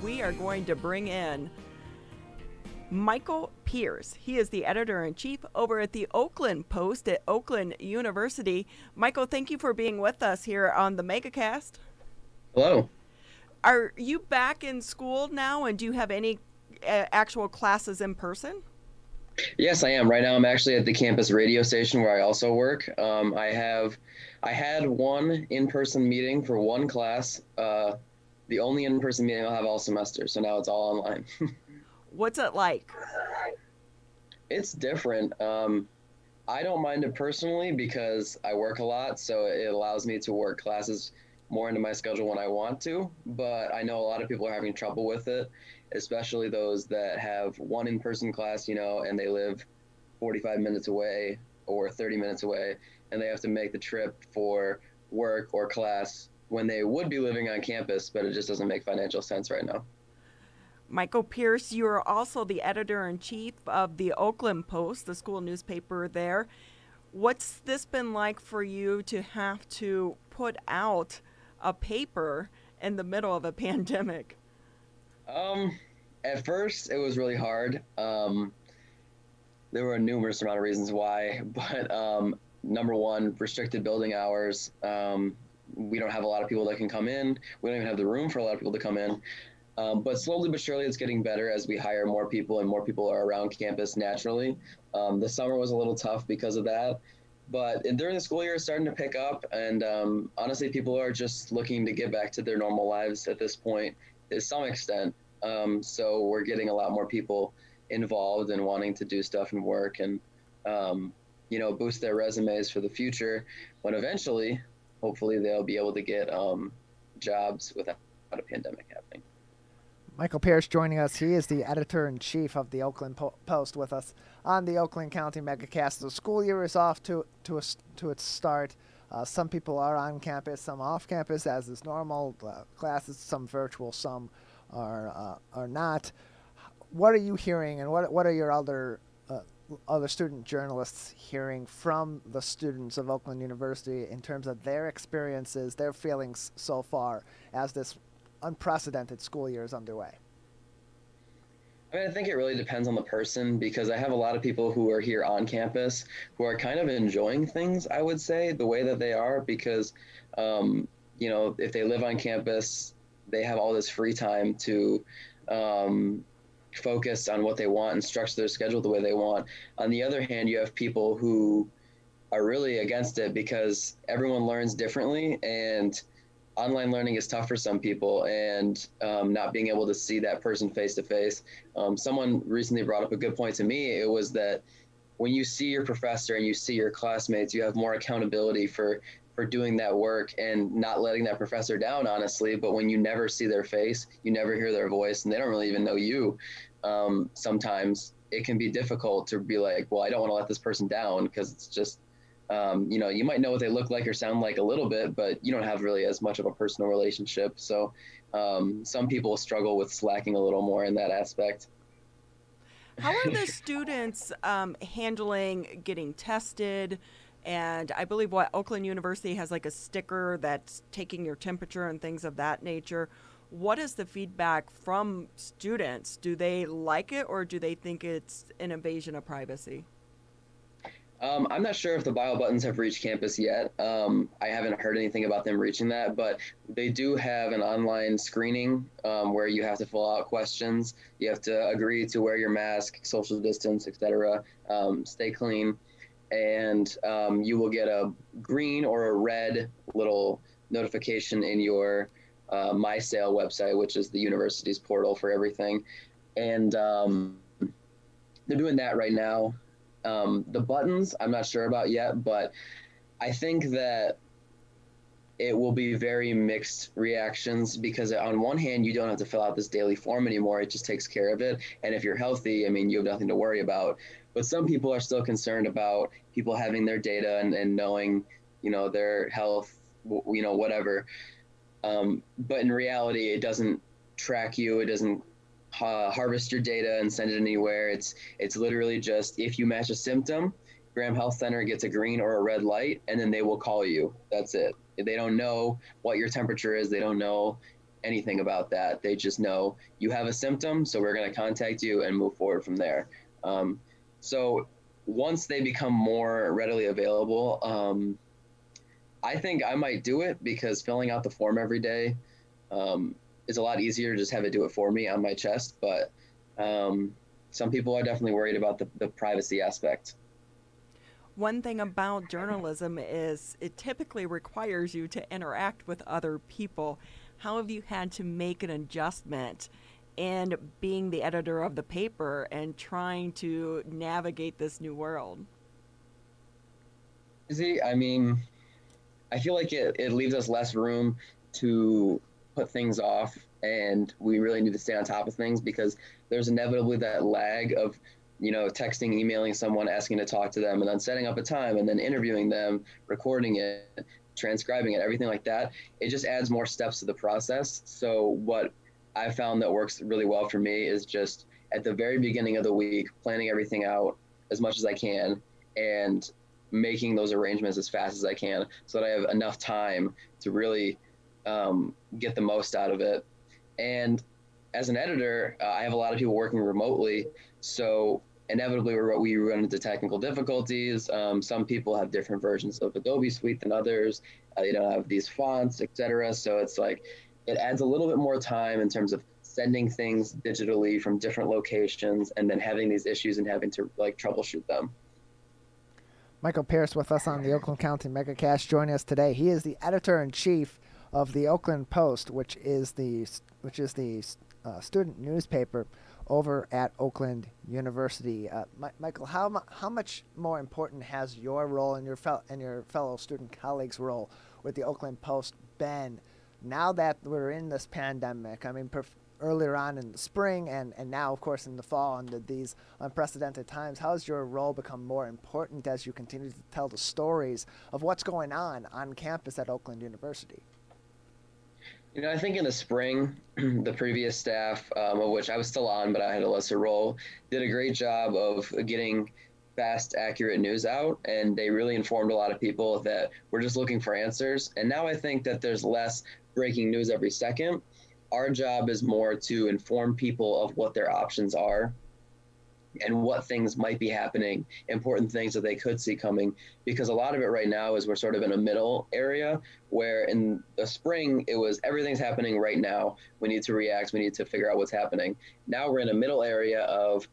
we are going to bring in Michael Pearce. He is the editor-in-chief over at the Oakland Post at Oakland University. Michael, thank you for being with us here on the MegaCast. Hello. Are you back in school now, and do you have any actual classes in person? Yes, I am. Right now, I'm actually at the campus radio station where I also work. I had one in-person meeting for one class, the only in-person meeting I'll have all semester. So now it's all online. What's it like? It's different. I don't mind it personally because I work a lot, so it allows me to work classes more into my schedule when I want to. But I know a lot of people are having trouble with it, especially those that have one in-person class, and they live 45 minutes away or 30 minutes away, and they have to make the trip for work or class when they would be living on campus, but it just doesn't make financial sense right now. Michael Pearce, you are also the editor-in-chief of the Oakland Post, the school newspaper there. What's this been like for you to have to put out a paper in the middle of a pandemic? At first, it was really hard. There were a numerous amount of reasons why, but number one, restricted building hours. We don't have a lot of people that can come in. We don't even have the room for a lot of people to come in. But slowly but surely, it's getting better as we hire more people and more people are around campus naturally. The summer was a little tough because of that. But during the school year, it's starting to pick up. And honestly, people are just looking to get back to their normal lives at this point to some extent. So we're getting a lot more people involved and wanting to do stuff and work and, boost their resumes for the future when eventually, hopefully, they'll be able to get jobs without a pandemic happening. Michael Pearce joining us. He is the editor-in-chief of the Oakland Post with us on the Oakland County MegaCast. The school year is off to its start. Some people are on campus, some off campus, as is normal. Classes, some virtual, some are not. What are you hearing, and what are your other student journalists hearing from the students of Oakland University in terms of their experiences, their feelings so far as this unprecedented school year is underway? I think it really depends on the person because I have a lot of people who are here on campus who are kind of enjoying things, I would say, the way that they are because, if they live on campus, they have all this free time to focus on what they want and structure their schedule the way they want. On the other hand, you have people who are really against it because everyone learns differently and online learning is tough for some people and not being able to see that person face to face. Someone recently brought up a good point to me. It was that when you see your professor and you see your classmates, you have more accountability for doing that work and not letting that professor down, honestly. But when you never see their face, you never hear their voice, and they don't really even know you, sometimes it can be difficult to be like, well, I don't want to let this person down because it's just, you might know what they look like or sound like a little bit, but you don't have really as much of a personal relationship. So some people struggle with slacking a little more in that aspect. How are the students handling getting tested? And I believe Oakland University has like a sticker that's taking your temperature and things of that nature. What is the feedback from students? Do they like it or do they think it's an invasion of privacy? I'm not sure if the bio buttons have reached campus yet. I haven't heard anything about them reaching that, but they do have an online screening where you have to fill out questions. You have to agree to wear your mask, social distance, etc., stay clean, and you will get a green or a red little notification in your MySale website, which is the university's portal for everything. And they're doing that right now. The buttons, I'm not sure about yet, but I think that it will be very mixed reactions because on one hand, you don't have to fill out this daily form anymore. It just takes care of it. And if you're healthy, you have nothing to worry about. But some people are still concerned about people having their data and knowing, their health, whatever. But in reality, it doesn't track you. It doesn't harvest your data and send it anywhere. It's literally just if you match a symptom, Graham Health Center gets a green or a red light, and then they will call you. That's it. They don't know what your temperature is. They don't know anything about that. They just know you have a symptom, so we're going to contact you and move forward from there. So once they become more readily available, I think I might do it because filling out the form every day is a lot easier to just have it do it for me on my chest. But some people are definitely worried about the privacy aspect. One thing about journalism is it typically requires you to interact with other people. How have you had to make an adjustment in being the editor of the paper and trying to navigate this new world? See, I mean, I feel like it leaves us less room to put things off, and we really need to stay on top of things because there's inevitably that lag of, texting, emailing someone, asking to talk to them, and then setting up a time, and then interviewing them, recording it, transcribing it, everything like that. It just adds more steps to the process. So what I found that works really well for me is just at the very beginning of the week, planning everything out as much as I can and making those arrangements as fast as I can so that I have enough time to really get the most out of it. And as an editor, I have a lot of people working remotely. So inevitably we run into technical difficulties. Some people have different versions of Adobe Suite than others. They don't have these fonts, etc. So it's like, it adds a little bit more time in terms of sending things digitally from different locations and then having these issues and having to troubleshoot them. Michael Pearce with us on the Oakland County MegaCast joining us today. He is the editor-in-chief of the Oakland Post, which is the student newspaper over at Oakland University. Michael, how much more important has your role and your fellow student colleagues' role with the Oakland Post been now that we're in this pandemic? I mean, earlier on in the spring and now, of course, in the fall under these unprecedented times, how has your role become more important as you continue to tell the stories of what's going on campus at Oakland University? I think in the spring, the previous staff, of which I was still on, but I had a lesser role, did a great job of getting fast, accurate news out, and they really informed a lot of people that we're just looking for answers. And now I think that there's less breaking news every second. Our job is more to inform people of what their options are and what things might be happening, important things that they could see coming, because a lot of it right now is we're sort of in a middle area where in the spring it was everything's happening right now. We need to react. We need to figure out what's happening. Now we're in a middle area of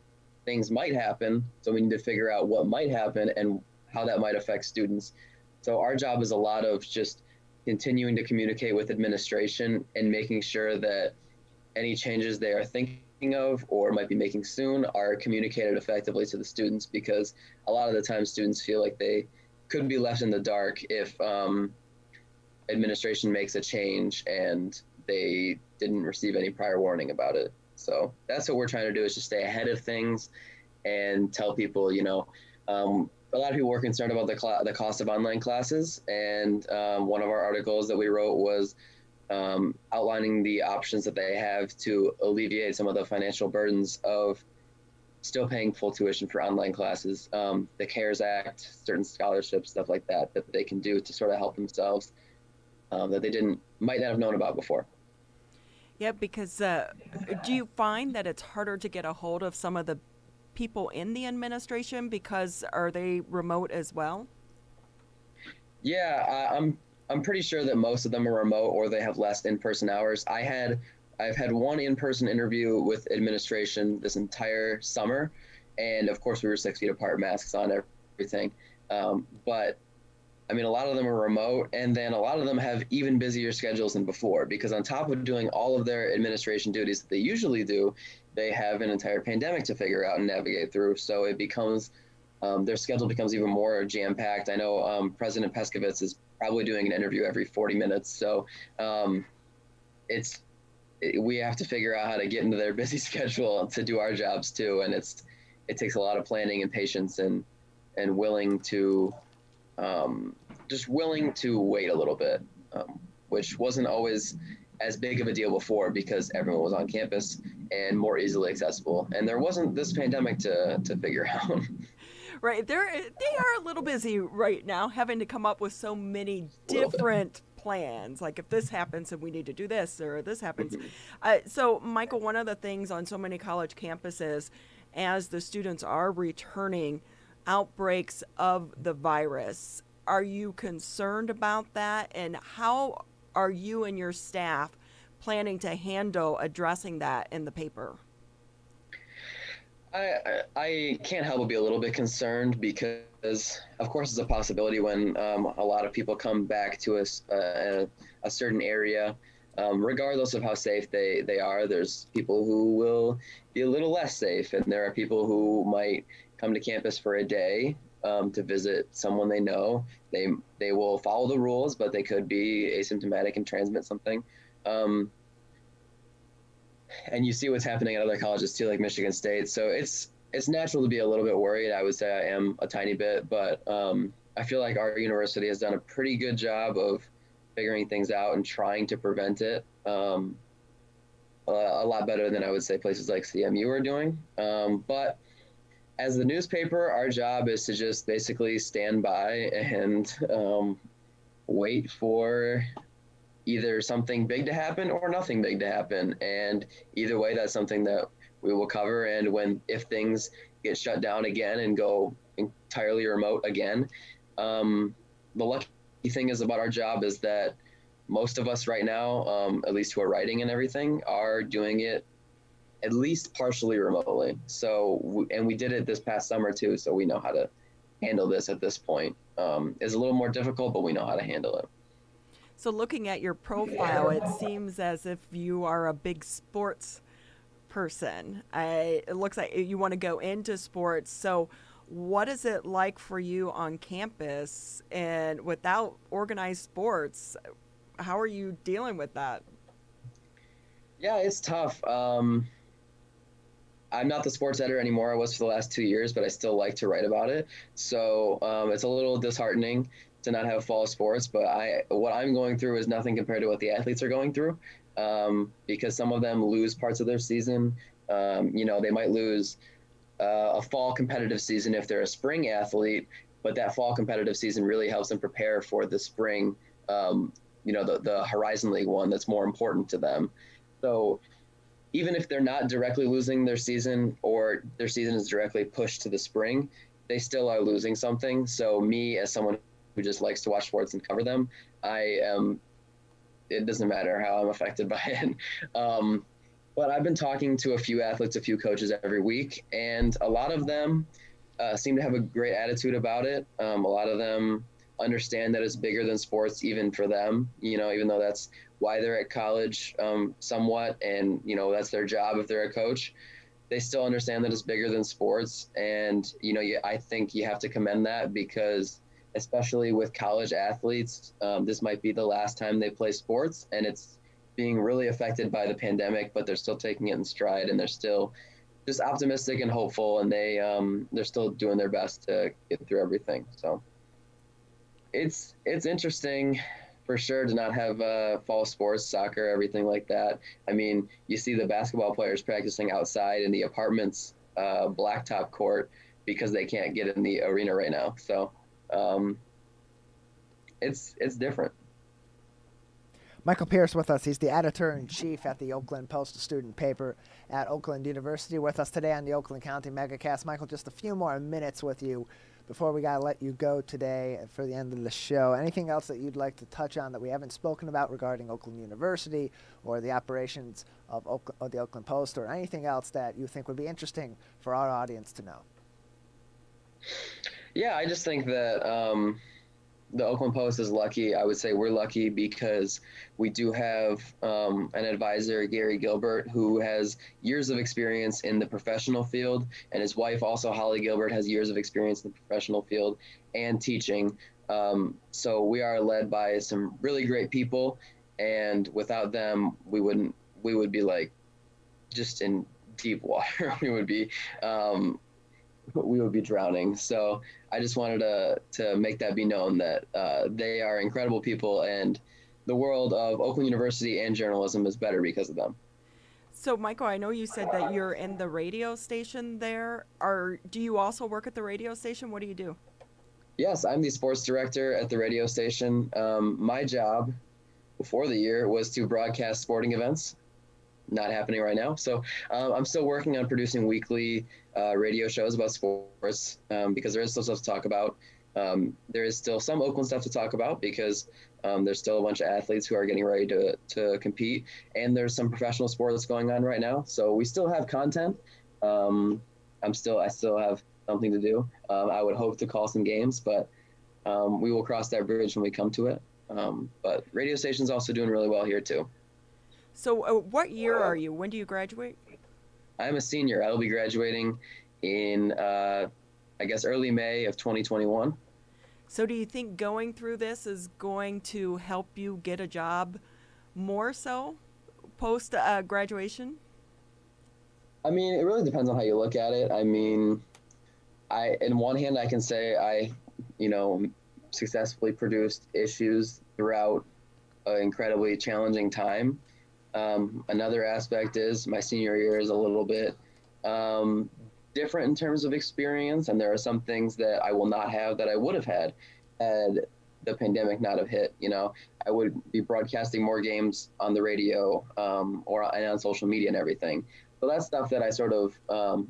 things might happen. So we need to figure out what might happen and how that might affect students. So our job is a lot of just continuing to communicate with administration and making sure that any changes they are thinking of or might be making soon are communicated effectively to the students, because a lot of the time students feel like they could be left in the dark if administration makes a change and they didn't receive any prior warning about it. So that's what we're trying to do, is just stay ahead of things and tell people, a lot of people were concerned about the cost of online classes. And one of our articles that we wrote was outlining the options that they have to alleviate some of the financial burdens of still paying full tuition for online classes, the CARES Act, certain scholarships, stuff like that they can do to sort of help themselves that they might not have known about before. Yeah, because do you find that it's harder to get a hold of some of the people in the administration because are they remote as well? Yeah, I'm pretty sure that most of them are remote or they have less in-person hours. I've had one in-person interview with administration this entire summer, and of course we were 6 feet apart, masks on, everything. But I mean, a lot of them are remote, and then a lot of them have even busier schedules than before, because on top of doing all of their administration duties that they usually do, they have an entire pandemic to figure out and navigate through. So it becomes, their schedule becomes even more jam-packed. I know President Peskovitz is probably doing an interview every 40 minutes. So we have to figure out how to get into their busy schedule to do our jobs too. And it takes a lot of planning and patience and willing to, just willing to wait a little bit, which wasn't always as big of a deal before because everyone was on campus and more easily accessible. And there wasn't this pandemic to figure out. Right. They are a little busy right now, having to come up with so many different plans. Like if this happens, then we need to do this, or this happens. Mhm. So, Michael, one of the things on so many college campuses, as the students are returning, outbreaks of the virus. Are you concerned about that? And how are you and your staff planning to handle addressing that in the paper? I can't help but be a little bit concerned because, of course, it's a possibility when a lot of people come back to a certain area, regardless of how safe they are. There's people who will be a little less safe, and there are people who might come to campus for a day to visit someone they know. They will follow the rules, but they could be asymptomatic and transmit something. And you see what's happening at other colleges too, like Michigan State. So it's natural to be a little bit worried. I would say I am a tiny bit, but I feel like our university has done a pretty good job of figuring things out and trying to prevent it a lot better than I would say places like CMU are doing. But as the newspaper, our job is to just basically stand by and wait for either something big to happen or nothing big to happen. And either way, that's something that we will cover. And if things get shut down again and go entirely remote again, the lucky thing is about our job is that most of us right now, at least who are writing and everything, are doing it at least partially remotely. So, and we did it this past summer too, so we know how to handle this at this point. It's a little more difficult, but we know how to handle it. So looking at your profile, it seems as if you are a big sports person. It looks like you want to go into sports. So what is it like for you on campus and without organized sports? How are you dealing with that? Yeah, it's tough. I'm not the sports editor anymore. I was for the last 2 years, but I still like to write about it. So it's a little disheartening to not have fall sports, but what I'm going through is nothing compared to what the athletes are going through, because some of them lose parts of their season. They might lose a fall competitive season if they're a spring athlete, but that fall competitive season really helps them prepare for the spring, the Horizon League one that's more important to them. So even if they're not directly losing their season or their season is directly pushed to the spring, they still are losing something. So me, as someone who just likes to watch sports and cover them, it doesn't matter how I'm affected by it. But I've been talking to a few athletes, a few coaches every week, and a lot of them seem to have a great attitude about it. A lot of them understand that it's bigger than sports, even for them, even though that's why they're at college somewhat, and, that's their job if they're a coach. They still understand that it's bigger than sports. And, I think you have to commend that because especially with college athletes, this might be the last time they play sports, and it's being really affected by the pandemic, but they're still taking it in stride, and they're still just optimistic and hopeful, and they're still doing their best to get through everything. So it's interesting for sure to not have fall sports, soccer, everything like that. I mean, you see the basketball players practicing outside in the apartment's blacktop court because they can't get in the arena right now. So it's different. Michael Pearce with us. He's the editor-in-chief at the Oakland Post, a student paper at Oakland University, with us today on the Oakland County Megacast. Michael, just a few more minutes with you before we got to let you go today for the end of the show. Anything else that you'd like to touch on that we haven't spoken about regarding Oakland University or the operations of the Oakland Post, or anything else that you think would be interesting for our audience to know? Yeah, I just think that the Oakland Post is lucky. I would say we're lucky because we do have an advisor, Gary Gilbert, who has years of experience in the professional field, and his wife, also Holly Gilbert, has years of experience in the professional field and teaching. So we are led by some really great people, and without them, we would be like just in deep water. we would be drowning. So I just wanted to make that be known that they are incredible people, and the world of Oakland University and journalism is better because of them. So, Michael, I know you said that you're in the radio station there. Do you also work at the radio station? What do you do? Yes, I'm the sports director at the radio station. My job before the year was to broadcast sporting events. Not happening right now. So I'm still working on producing weekly radio shows about sports because there is still stuff to talk about. There is still some Oakland stuff to talk about because there's still a bunch of athletes who are getting ready to compete, and there's some professional sports going on right now. So we still have content. I still have something to do. I would hope to call some games, but we will cross that bridge when we come to it. But radio station's also doing really well here too. So what year are you? When do you graduate? I'm a senior. I will be graduating in, I guess, early May of 2021. So do you think going through this is going to help you get a job more so post graduation? I mean, it really depends on how you look at it. I mean, in one hand, I can say I, successfully produced issues throughout an incredibly challenging time. Another aspect is my senior year is a little bit different in terms of experience, and there are some things that I will not have that I would have had the pandemic not have hit. I would be broadcasting more games on the radio or on social media and everything. So that's stuff that I sort of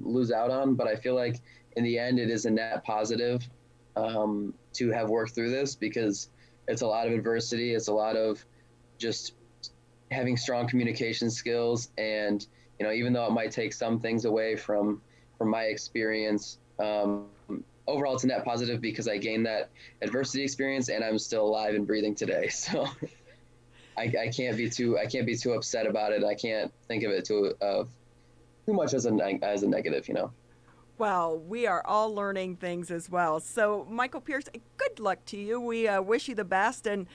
lose out on, but I feel like in the end it is a net positive to have worked through this, because it's a lot of adversity. It's a lot of just having strong communication skills, and even though it might take some things away from my experience, overall it's a net positive because I gained that adversity experience and I'm still alive and breathing today. So I can't be too upset about it. I can't think of it too much as a negative. Well, we are all learning things as well. So, Michael Pearce, good luck to you. We wish you the best, and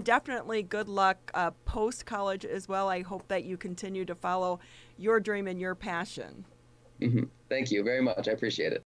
definitely good luck post-college as well. I hope that you continue to follow your dream and your passion. Mm-hmm. Thank you very much. I appreciate it.